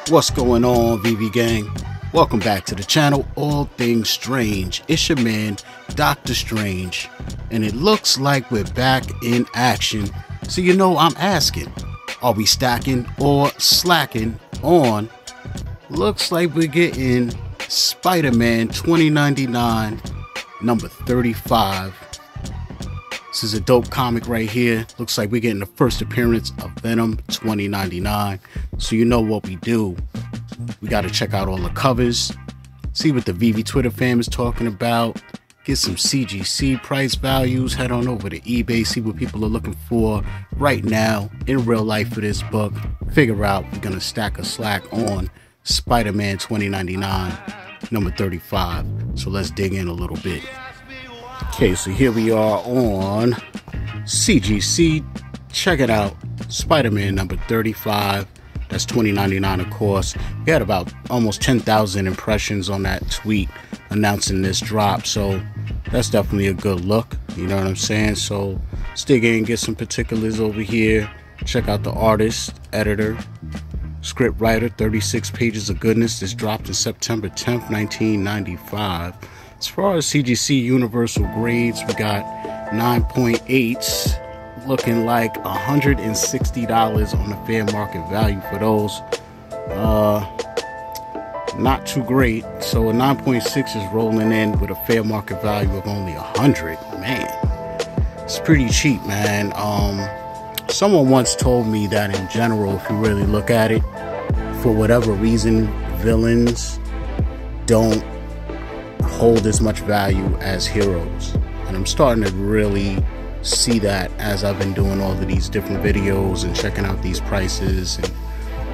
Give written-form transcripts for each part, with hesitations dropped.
What's going on, Veve gang? Welcome back to the channel, All Things Strange. It's your man, Dr. Strange, and it looks like we're back in action. So you know I'm asking, are we stacking or slacking on? Looks like we're getting Spider-Man 2099, number 35. This is a dope comic right here. Looks like we're getting the first appearance of Venom 2099. So you know what we do. We got to check out all the covers, see what the Veve Twitter fam is talking about, get some CGC price values, head on over to eBay, see what people are looking for right now in real life for this book. Figure out we're going to stack a slack on Spider-Man 2099, number 35. So let's dig in a little bit. Okay, so here we are on CGC. Check it out. Spider-Man number 35. That's $20.99, of course. We had about almost 10,000 impressions on that tweet announcing this drop. So that's definitely a good look. You know what I'm saying? So let's dig in, get some particulars over here. Check out the artist, editor, script writer, 36 pages of goodness. This dropped in September 10th, 1995. As far as CGC universal grades, we got 9.8s, looking like $160 on the fair market value for those. Not too great. So a 9.6 is rolling in with a fair market value of only 100. Man, it's pretty cheap, man. Someone once told me that in general, if you really look at it, for whatever reason, villains don't hold as much value as heroes, and I'm starting to really see that as I've been doing all of these different videos and checking out these prices and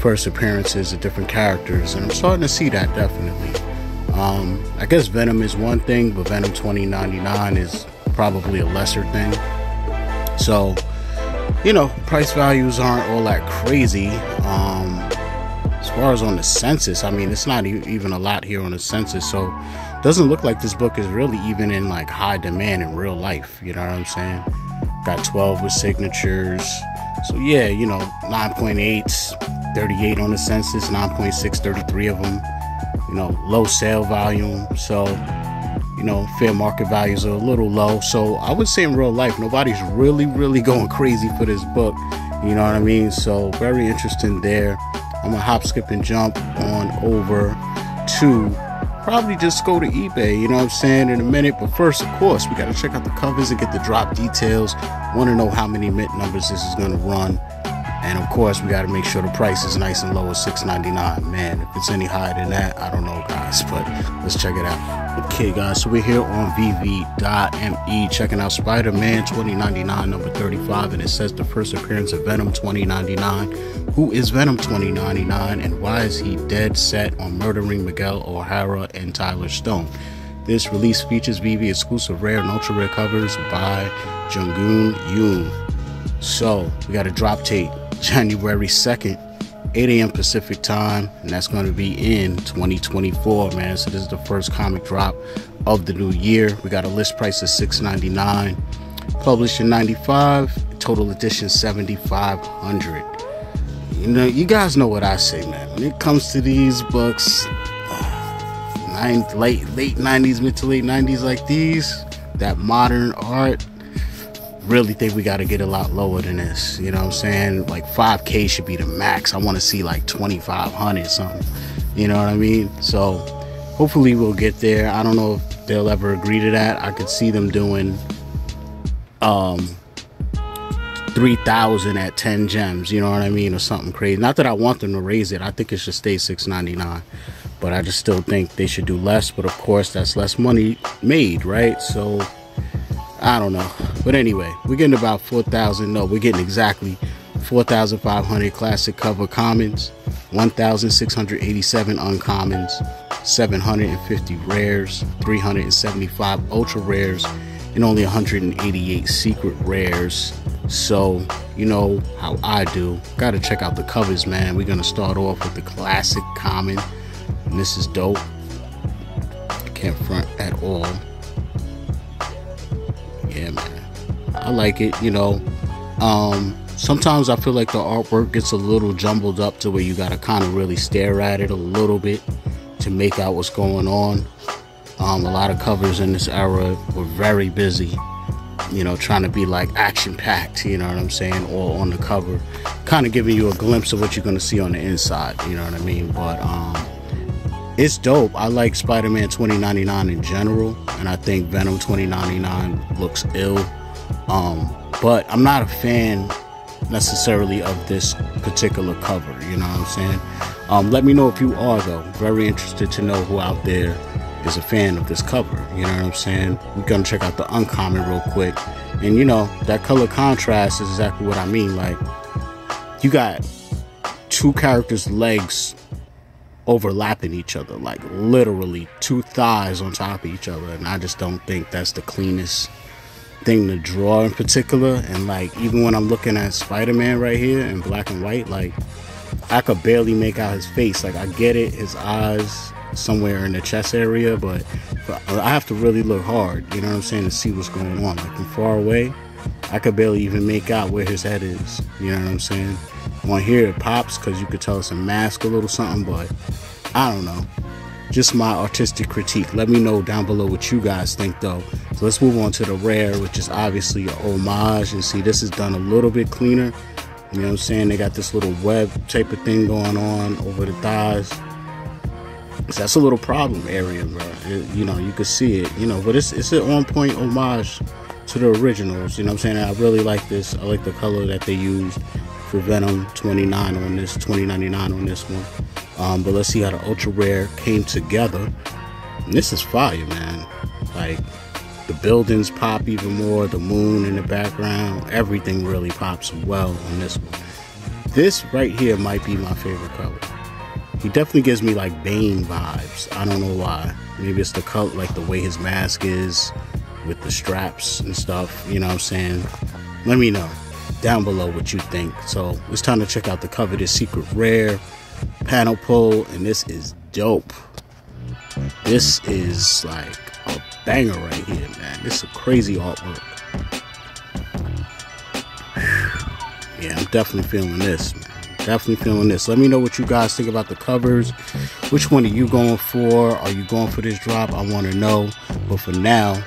first appearances of different characters, and I'm starting to see that definitely. I guess Venom is one thing, but Venom 2099 is probably a lesser thing. So, you know, price values aren't all that crazy. As far as on the census, I mean, it's not even a lot here on the census, so doesn't look like this book is really even in like high demand in real life. You know what I'm saying? Got 12 with signatures. So yeah, you know, 9.8s, 38 on the census, 9.6, 33 of them. You know, low sale volume. So, you know, fair market values are a little low. So I would say in real life, nobody's really going crazy for this book. You know what I mean? So very interesting there. I'm gonna hop, skip, and jump on over to probably just go to eBay, you know what I'm saying, in a minute. But first, of course, we got to check out the covers and get the drop details. Want to know how many mint numbers this is going to run. And of course, we got to make sure the price is nice and low at $6.99. Man, if it's any higher than that, I don't know, guys, but let's check it out. Okay, guys, so we're here on Veve.me checking out Spider-Man 2099 number 35, and it says the first appearance of Venom 2099. Who is Venom 2099, and why is he dead set on murdering Miguel O'Hara and Tyler Stone? This release features Veve exclusive rare and ultra rare covers by Jung-Goon Yoon. So we got a drop date January 2nd, 8 a.m. Pacific time, and that's going to be in 2024, man. So this is the first comic drop of the new year. We got a list price of $6.99, published in 95, total edition 7,500. You know, you guys know what I say, man. When it comes to these books, late 90s, mid to late 90s like these, that modern art, really think we got to get a lot lower than this. You know what I'm saying? Like 5K should be the max. I want to see like 2,500 something. You know what I mean? So hopefully we'll get there. I don't know if they'll ever agree to that. I could see them doing 3,000 at 10 gems, you know what I mean, or something crazy. Not that I want them to raise it. I think it should stay $6.99, but I just still think they should do less. But of course, that's less money made, right? So I don't know. But anyway, we're getting about 4,000. No, we're getting exactly 4,500 classic cover commons, 1,687 uncommons, 750 rares, 375 ultra rares, and only 188 secret rares. So you know how I do, gotta check out the covers, man. We're gonna start off with the classic common, and this is dope. Can't front at all. Yeah, man, I like it. You know, Sometimes I feel like the artwork gets a little jumbled up to where you gotta kind of really stare at it a little bit to make out what's going on. A lot of covers in this era were very busy, you know, trying to be like action-packed, you know what I'm saying, all on the cover, kind of giving you a glimpse of what you're gonna see on the inside, you know what I mean? But it's dope. I like Spider-Man 2099 in general, and I think Venom 2099 looks ill. But I'm not a fan necessarily of this particular cover, you know what I'm saying? Let me know if you are, though. Very interested to know who out there is a fan of this cover, you know what I'm saying? We're gonna check out the uncommon real quick, and you know, that color contrast is exactly what I mean. Like, you got two characters' legs overlapping each other, like literally two thighs on top of each other, and I just don't think that's the cleanest thing to draw in particular. And like, even when I'm looking at Spider-Man right here in black and white, like, I could barely make out his face. Like, I get it, his eyes somewhere in the chest area, but I have to really look hard, you know what I'm saying, to see what's going on. Like, from far away, I could barely even make out where his head is, you know what I'm saying? On here it pops because you could tell it's a mask, a little something, but I don't know. Just my artistic critique. Let me know down below what you guys think, though. So let's move on to the rare, which is obviously an homage. And see, this is done a little bit cleaner, you know what I'm saying? They got this little web type of thing going on over the thighs. So that's a little problem area, bro. You know, you can see it, you know, but it's an on-point homage to the originals, you know what I'm saying? I really like this. I like the color that they used for Venom 29 on this, 2099 on this one. But let's see how the ultra rare came together. And this is fire, man. Like, the buildings pop even more, the moon in the background, everything really pops well on this one. This right here might be my favorite color. He definitely gives me like Bane vibes. I don't know why. Maybe it's the color, like the way his mask is with the straps and stuff, you know what I'm saying? Let me know down below what you think. So it's time to check out the coveted secret rare panel pull, and this is dope. This is like a banger right here, man. This is a crazy artwork. Yeah, I'm definitely feeling this, man. Definitely feeling this. Let me know what you guys think about the covers. Which one are you going for? Are you going for this drop? I want to know. But for now,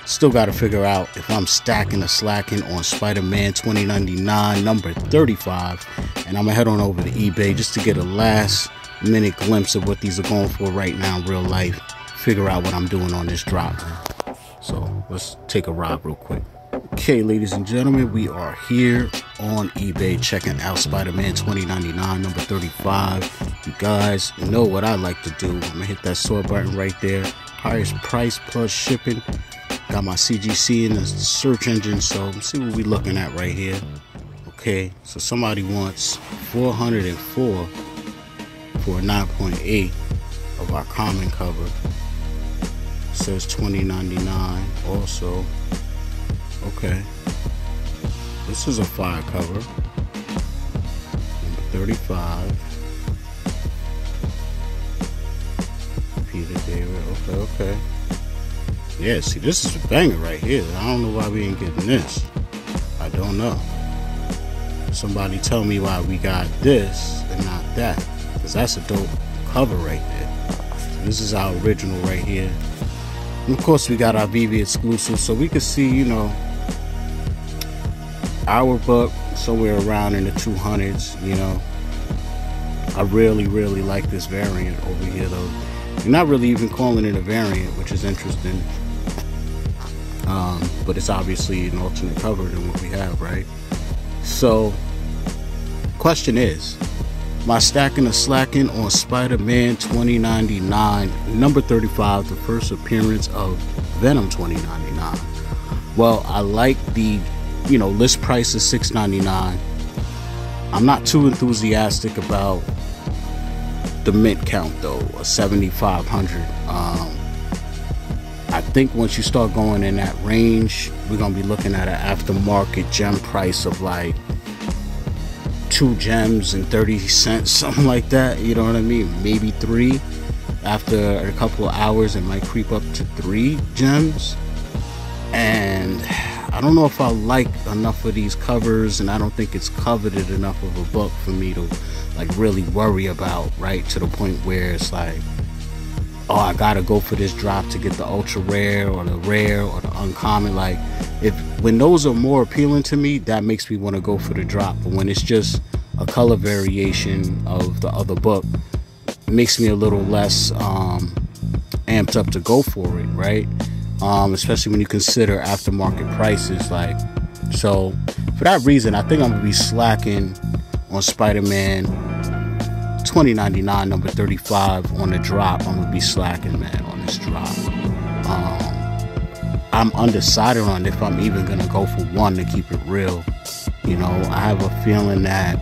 still got to figure out if I'm stacking or slacking on Spider-Man 2099 number 35. And I'm going to head on over to eBay just to get a last minute glimpse of what these are going for right now in real life. Figure out what I'm doing on this drop. So let's take a ride real quick. Okay, ladies and gentlemen, we are here on eBay checking out Spider-Man 2099 number 35. You guys know what I like to do. I'm gonna hit that sort button right there. Highest price plus shipping. Got my CGC in the search engine, so let's see what we're looking at right here. Okay, so somebody wants 404 for a 9.8 of our common cover. It says 2099 also. Okay, this is a fire cover, number 35, Peter David. Okay. Yeah, see, this is a banger right here. I don't know why we ain't getting this. I don't know. Somebody tell me why we got this and not that, because that's a dope cover right there. So this is our original right here. And of course, we got our Veve exclusive, so we can see, you know, our buck somewhere around in the 200s, you know. I really like this variant over here, though. You're not really even calling it a variant, which is interesting. But it's obviously an alternate cover than what we have, right? So, question is, am I stacking or slacking on Spider-Man 2099, number 35, the first appearance of Venom 2099? Well, I like the, you know, list price is $6.99. I'm not too enthusiastic about the mint count though, a 7,500. I think once you start going in that range, we're gonna be looking at an aftermarket gem price of like 2 gems and 30 cents, something like that, you know what I mean? Maybe 3. After a couple of hours, it might creep up to 3 gems. And I don't know if I like enough of these covers, and I don't think it's coveted enough of a book for me to like really worry about, right? To the point where it's like, oh, I gotta go for this drop to get the ultra rare or the uncommon. Like, when those are more appealing to me, that makes me want to go for the drop. But when it's just a color variation of the other book, it makes me a little less amped up to go for it, right? Especially when you consider aftermarket prices. Like, so for that reason, I think I'm gonna be slacking on Spider-Man 2099 number 35 on the drop. I'm gonna be slacking, man, on this drop. I'm undecided on if I'm even gonna go for one, to keep it real. You know, I have a feeling that,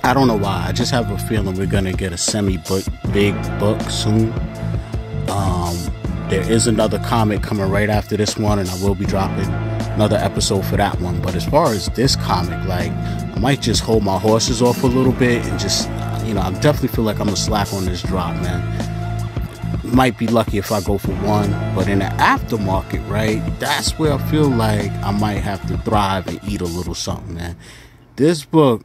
I don't know why, I just have a feeling we're gonna get a semi-big book soon. There is another comic coming right after this one, and I will be dropping another episode for that one. But as far as this comic, like, I might just hold my horses off a little bit and just, you know, I definitely feel like I'm gonna slack on this drop, man. Might be lucky if I go for one, but in the aftermarket, right, that's where I feel like I might have to thrive and eat a little something, man. This book,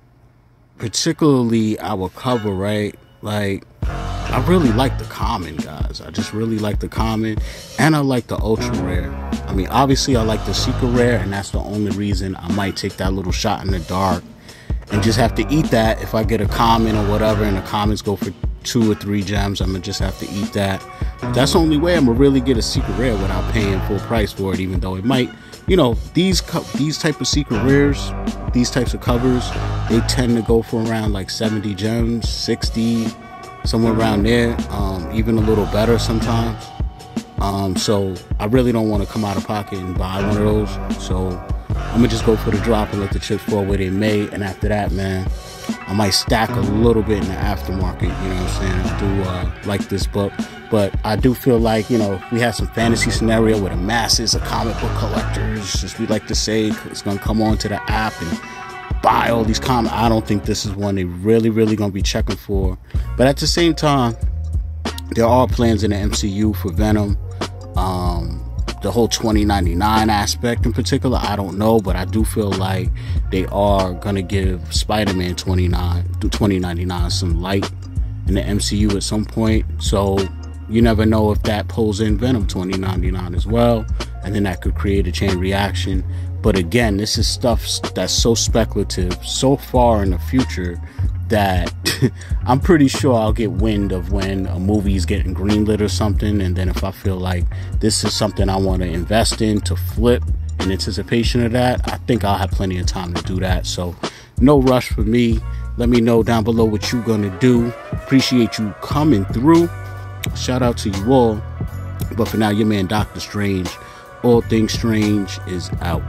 particularly our cover, right, like, I really like the common, guys. I just really like the common, and I like the ultra rare. I mean, obviously I like the secret rare, and that's the only reason I might take that little shot in the dark and just have to eat that. If I get a common or whatever, and the commons go for 2 or 3 gems, I'm gonna just have to eat that. That's the only way I'm gonna really get a secret rare without paying full price for it, even though it might, you know, these type of secret rares, these types of covers, they tend to go for around like 70 gems, 60, somewhere around there, even a little better sometimes. So I really don't want to come out of pocket and buy one of those. So I'm gonna just go for the drop and let the chips fall where they may. And after that, man, I might stack a little bit in the aftermarket. You know what I'm saying? I do like this book, but I do feel like, you know, we have some fantasy scenario where the masses of comic book collectors, as we like to say, it's gonna come onto the app and buy all these comics. I don't think this is one they really gonna be checking for. But at the same time, there are plans in the MCU for Venom. The whole 2099 aspect in particular, I don't know, but I do feel like they are gonna give Spider-Man 2099 some light in the MCU at some point. So you never know if that pulls in Venom 2099 as well, and then that could create a chain reaction. But again, this is stuff that's so speculative, so far in the future, that I'm pretty sure I'll get wind of when a movie's getting greenlit or something, and then if I feel like this is something I want to invest in to flip in anticipation of that, I think I'll have plenty of time to do that. So no rush for me. Let me know down below what you're gonna do. Appreciate you coming through. Shout out to you all. But for now, your man Dokta Strange, all things strange, is out.